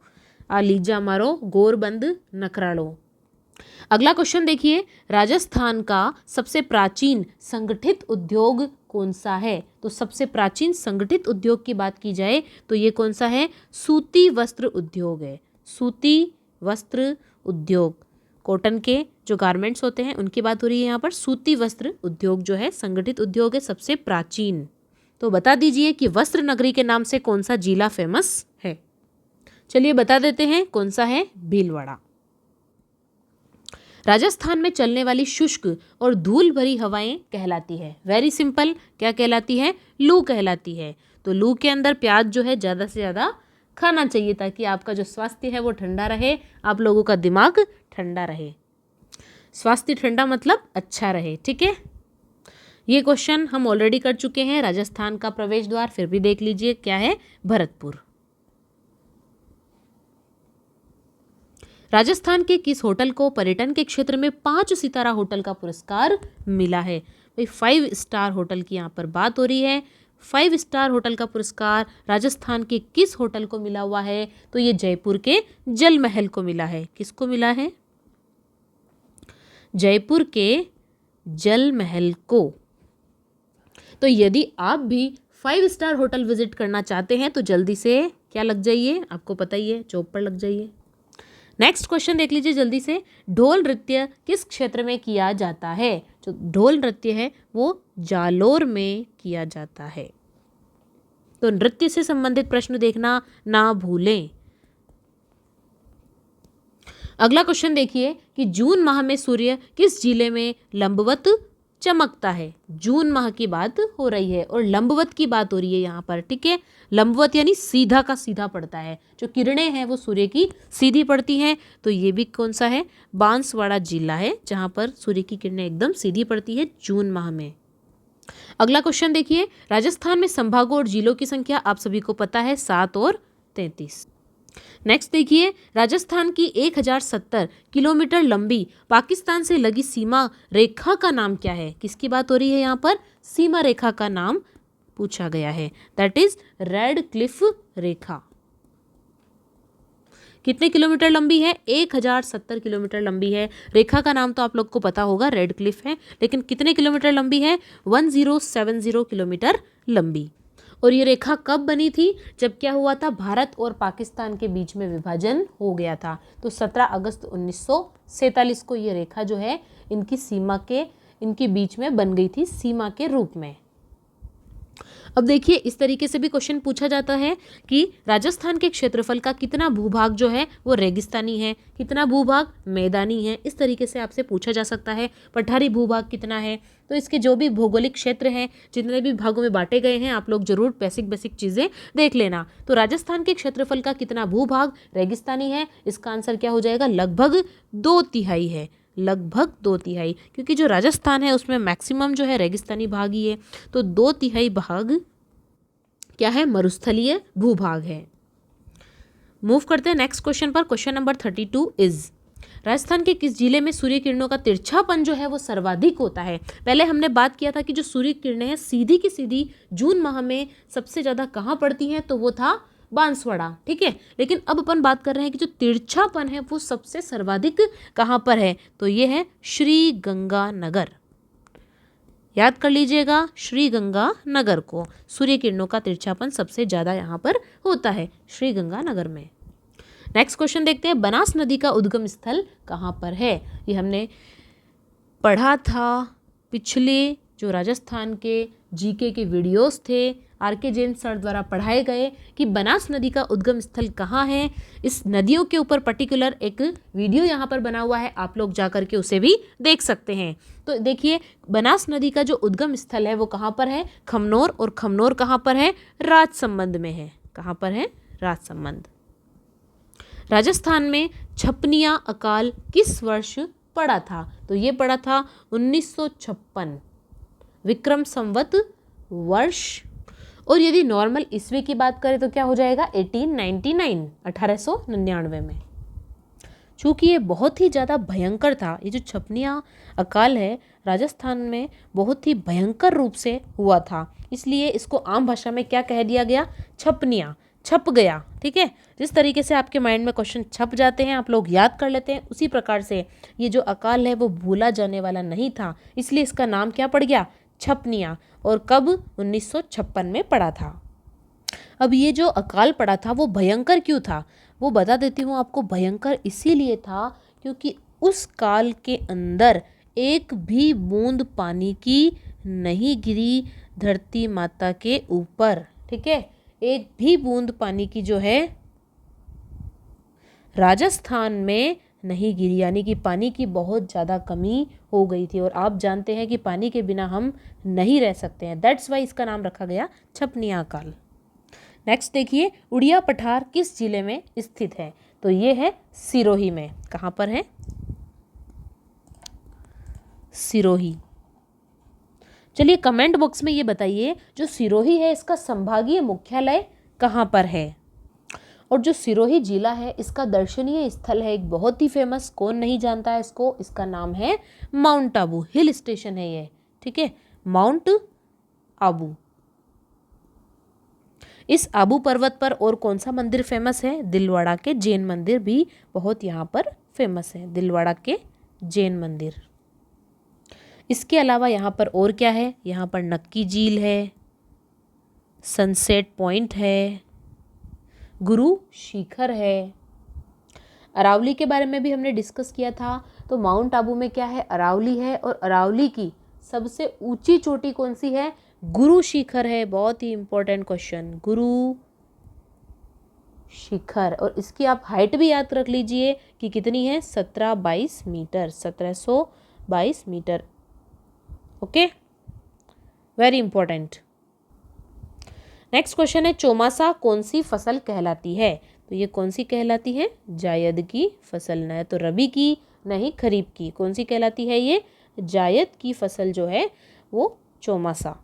A: आलीजा मारो गोरबंद नखरालो। अगला क्वेश्चन देखिए, राजस्थान का सबसे प्राचीन संगठित उद्योग कौन सा है। तो सबसे प्राचीन संगठित उद्योग की बात की जाए तो ये कौन सा है, सूती वस्त्र उद्योग है, सूती वस्त्र उद्योग। कॉटन के जो गारमेंट्स होते हैं उनकी बात हो रही है यहाँ पर। सूती वस्त्र उद्योग जो है संगठित उद्योग है सबसे प्राचीन। तो बता दीजिए कि वस्त्र नगरी के नाम से कौन सा जिला फेमस है। चलिए बता देते हैं, कौन सा है, भीलवाड़ा। राजस्थान में चलने वाली शुष्क और धूल भरी हवाएं कहलाती है, वेरी सिंपल, क्या कहलाती है, लू कहलाती है। तो लू के अंदर प्याज जो है ज़्यादा से ज़्यादा खाना चाहिए ताकि आपका जो स्वास्थ्य है वो ठंडा रहे, आप लोगों का दिमाग ठंडा रहे। स्वास्थ्य ठंडा मतलब अच्छा रहे, ठीक है। ये क्वेश्चन हम ऑलरेडी कर चुके हैं। राजस्थान का प्रवेश द्वार फिर भी देख लीजिए, क्या है, भरतपुर। राजस्थान के किस होटल को पर्यटन के क्षेत्र में 5 सितारा होटल का पुरस्कार मिला है। भाई 5 स्टार होटल की यहाँ पर बात हो रही है। 5 स्टार होटल का पुरस्कार राजस्थान के किस होटल को मिला हुआ है। तो ये जयपुर के जल महल को मिला है। किसको मिला है, जयपुर के जल महल को। तो यदि आप भी 5 स्टार होटल विजिट करना चाहते हैं तो जल्दी से क्या लग जाइए, आपको पता ही है, जॉब पर लग जाइए। नेक्स्ट क्वेश्चन देख लीजिए जल्दी से, ढोल नृत्य किस क्षेत्र में किया जाता है। जो ढोल नृत्य है वो जालोर में किया जाता है। तो नृत्य से संबंधित प्रश्न देखना ना भूलें। अगला क्वेश्चन देखिए कि जून माह में सूर्य किस जिले में लंबवत चमकता है। जून माह की बात हो रही है और लंबवत की बात हो रही है यहाँ पर, ठीक है। लंबवत यानी सीधा का सीधा पड़ता है, जो किरणें हैं वो सूर्य की सीधी पड़ती हैं। तो ये भी कौन सा है, बांसवाड़ा जिला है जहाँ पर सूर्य की किरणें एकदम सीधी पड़ती है जून माह में। अगला क्वेश्चन देखिए, राजस्थान में संभागों और जिलों की संख्या आप सभी को पता है 7 और 33। नेक्स्ट देखिए, राजस्थान की 1070 किलोमीटर लंबी पाकिस्तान से लगी सीमा रेखा का नाम क्या है। किसकी बात हो रही है यहाँ पर, सीमा रेखा का नाम पूछा गया है, दैट इज रेड क्लिफ रेखा। कितने किलोमीटर लंबी है? 1070 किलोमीटर लंबी है। रेखा का नाम तो आप लोग को पता होगा, रेड क्लिफ है, लेकिन कितने किलोमीटर लंबी है? 1070 किलोमीटर लंबी। और ये रेखा कब बनी थी? जब क्या हुआ था? भारत और पाकिस्तान के बीच में विभाजन हो गया था। तो 17 अगस्त 1947 को ये रेखा जो है इनके बीच में बन गई थी सीमा के रूप में। अब देखिए, इस तरीके से भी क्वेश्चन पूछा जाता है कि राजस्थान के क्षेत्रफल का कितना भूभाग जो है वो रेगिस्तानी है, कितना भूभाग मैदानी है। इस तरीके से आपसे पूछा जा सकता है। पठारी भूभाग कितना है, तो इसके जो भी भौगोलिक क्षेत्र हैं, जितने भी भागों में बांटे गए हैं, आप लोग जरूर बेसिक चीज़ें देख लेना। तो राजस्थान के क्षेत्रफल का कितना भूभाग रेगिस्तानी है, इसका आंसर क्या हो जाएगा? लगभग 2/3 है, लगभग 2/3, क्योंकि जो राजस्थान है उसमें मैक्सिमम जो है रेगिस्तानी भाग ही है। तो 2/3 भाग क्या है? मरुस्थलीय भूभाग है। मूव करते हैं नेक्स्ट क्वेश्चन पर। क्वेश्चन नंबर 32 इज, राजस्थान के किस जिले में सूर्य किरणों का तिरछापन जो है वो सर्वाधिक होता है? पहले हमने बात किया था कि जो सूर्य किरणें हैं सीधी की सीधी जून माह में सबसे ज़्यादा कहाँ पड़ती हैं, तो वो था बांसवाड़ा, ठीक है। लेकिन अब अपन बात कर रहे हैं कि जो तिरछापन है वो सबसे सर्वाधिक कहाँ पर है, तो ये है श्री गंगानगर। याद कर लीजिएगा, श्री गंगानगर को सूर्य किरणों का तिरछापन सबसे ज़्यादा यहाँ पर होता है, श्री गंगानगर में। नेक्स्ट क्वेश्चन देखते हैं, बनास नदी का उद्गम स्थल कहाँ पर है? ये हमने पढ़ा था पिछले जो राजस्थान के जीके के वीडियोस थे, आर.के. जैन सर द्वारा पढ़ाए गए, कि बनास नदी का उद्गम स्थल कहाँ है। इस नदियों के ऊपर पर्टिकुलर एक वीडियो यहाँ पर बना हुआ है, आप लोग जा करके उसे भी देख सकते हैं। तो देखिए, बनास नदी का जो उद्गम स्थल है वो कहाँ पर है? खमनोर। और खमनोर कहाँ पर है? राजसमंद में है। कहाँ पर है? राजसमंद। राजस्थान में छपनिया अकाल किस वर्ष पड़ा था? तो ये पड़ा था 1956 विक्रम संवत वर्ष। और यदि नॉर्मल ईस्वी की बात करें तो क्या हो जाएगा? 1899 में। चूँकि ये बहुत ही ज़्यादा भयंकर था, ये जो छपनिया अकाल है राजस्थान में बहुत ही भयंकर रूप से हुआ था, इसलिए इसको आम भाषा में क्या कह दिया गया? छपनिया, छप गया, ठीक है। जिस तरीके से आपके माइंड में क्वेश्चन छप जाते हैं, आप लोग याद कर लेते हैं, उसी प्रकार से ये जो अकाल है वो भूला जाने वाला नहीं था, इसलिए इसका नाम क्या पड़ गया? छपनिया। और कब? 1956 में पड़ा था। अब ये जो अकाल पड़ा था वो भयंकर क्यों था, वो बता देती हूँ आपको। भयंकर इसीलिए था क्योंकि उस काल के अंदर एक भी बूंद पानी की नहीं गिरी धरती माता के ऊपर, ठीक है। एक भी बूंद पानी की जो है राजस्थान में नहीं गिरी, यानी कि पानी की बहुत ज़्यादा कमी हो गई थी। और आप जानते हैं कि पानी के बिना हम नहीं रह सकते हैं, दैट्स वाई इसका नाम रखा गया छपनिया अकाल। नेक्स्ट देखिए, उड़िया पठार किस जिले में स्थित है? तो ये है सिरोही में। कहाँ पर है? सिरोही। चलिए कमेंट बॉक्स में ये बताइए, जो सिरोही है इसका संभागीय मुख्यालय कहाँ पर है? और जो सिरोही जिला है इसका दर्शनीय स्थल है एक बहुत ही फेमस, कौन नहीं जानता है इसको, इसका नाम है माउंट आबू। हिल स्टेशन है ये, ठीक है, माउंट आबू। इस आबू पर्वत पर और कौन सा मंदिर फेमस है? दिलवाड़ा के जैन मंदिर भी बहुत यहाँ पर फेमस है, दिलवाड़ा के जैन मंदिर। इसके अलावा यहाँ पर और क्या है? यहाँ पर नक्की झील है, सनसेट पॉइंट है, गुरु शिखर है। अरावली के बारे में भी हमने डिस्कस किया था। तो माउंट आबू में क्या है? अरावली है, और अरावली की सबसे ऊंची चोटी कौन सी है? गुरु शिखर है। बहुत ही इंपॉर्टेंट क्वेश्चन, गुरु शिखर। और इसकी आप हाइट भी याद रख लीजिए कि कितनी है? 1722 metre, 1722 metre. Okay, very important. Next question है, चौमासा कौन सी फसल कहलाती है? तो ये कौन सी कहलाती है? जायद की फसल, न तो रबी की न ही खरीफ की। कौन सी कहलाती है ये? जायद की फसल जो है वो चौमासा।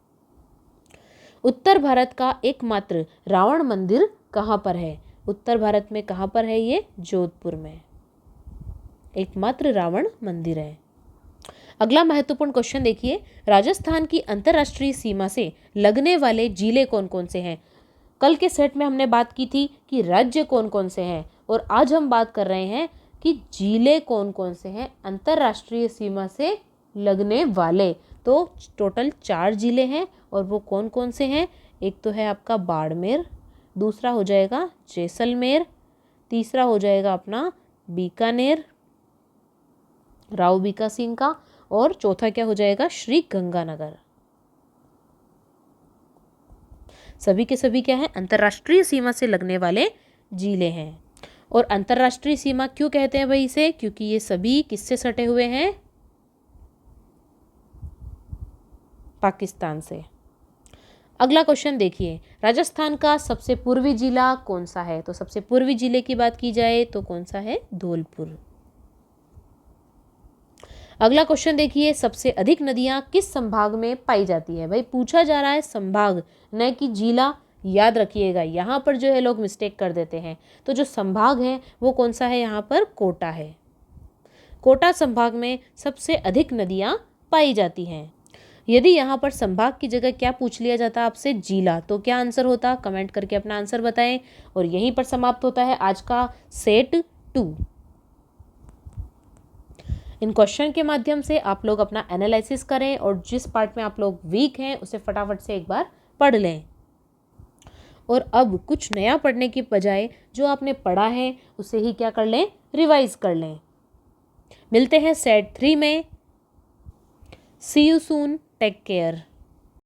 A: उत्तर भारत का एकमात्र रावण मंदिर कहाँ पर है? उत्तर भारत में कहाँ पर है ये? जोधपुर में एकमात्र रावण मंदिर है। अगला महत्वपूर्ण क्वेश्चन देखिए, राजस्थान की अंतर्राष्ट्रीय सीमा से लगने वाले जिले कौन कौन से हैं। कल के सेट में हमने बात की थी कि राज्य कौन कौन से हैं, और आज हम बात कर रहे हैं कि जिले कौन कौन से हैं अंतर्राष्ट्रीय सीमा से लगने वाले। तो टोटल 4 जिले हैं, और वो कौन कौन से हैं। एक तो है आपका बाड़मेर, दूसरा हो जाएगा जैसलमेर, तीसरा हो जाएगा अपना बीकानेर, राव बीका सिंह का, और चौथा क्या हो जाएगा, श्री गंगानगर। सभी के सभी क्या हैं, अंतर्राष्ट्रीय सीमा से लगने वाले जिले हैं। और अंतर्राष्ट्रीय सीमा क्यों कहते हैं भाई इसे, क्योंकि ये सभी किससे सटे हुए हैं, पाकिस्तान से। अगला क्वेश्चन देखिए, राजस्थान का सबसे पूर्वी जिला कौन सा है। तो सबसे पूर्वी जिले की बात की जाए तो कौन सा है, धौलपुर। अगला क्वेश्चन देखिए, सबसे अधिक नदियां किस संभाग में पाई जाती है। भाई पूछा जा रहा है संभाग, न कि जिला। याद रखिएगा, यहाँ पर जो है लोग मिस्टेक कर देते हैं। तो जो संभाग है वो कौन सा है, यहाँ पर कोटा है। कोटा संभाग में सबसे अधिक नदियां पाई जाती हैं। यदि यहाँ पर संभाग की जगह क्या पूछ लिया जाता आपसे, जिला, तो क्या आंसर होता, कमेंट करके अपना आंसर बताएं। और यहीं पर समाप्त होता है आज का सेट 2। इन क्वेश्चन के माध्यम से आप लोग अपना एनालिसिस करें, और जिस पार्ट में आप लोग वीक हैं उसे फटाफट से एक बार पढ़ लें। और अब कुछ नया पढ़ने की बजाय जो आपने पढ़ा है उसे ही क्या कर लें, रिवाइज कर लें। मिलते हैं सेट 3 में। सी यू सून, टेक केयर।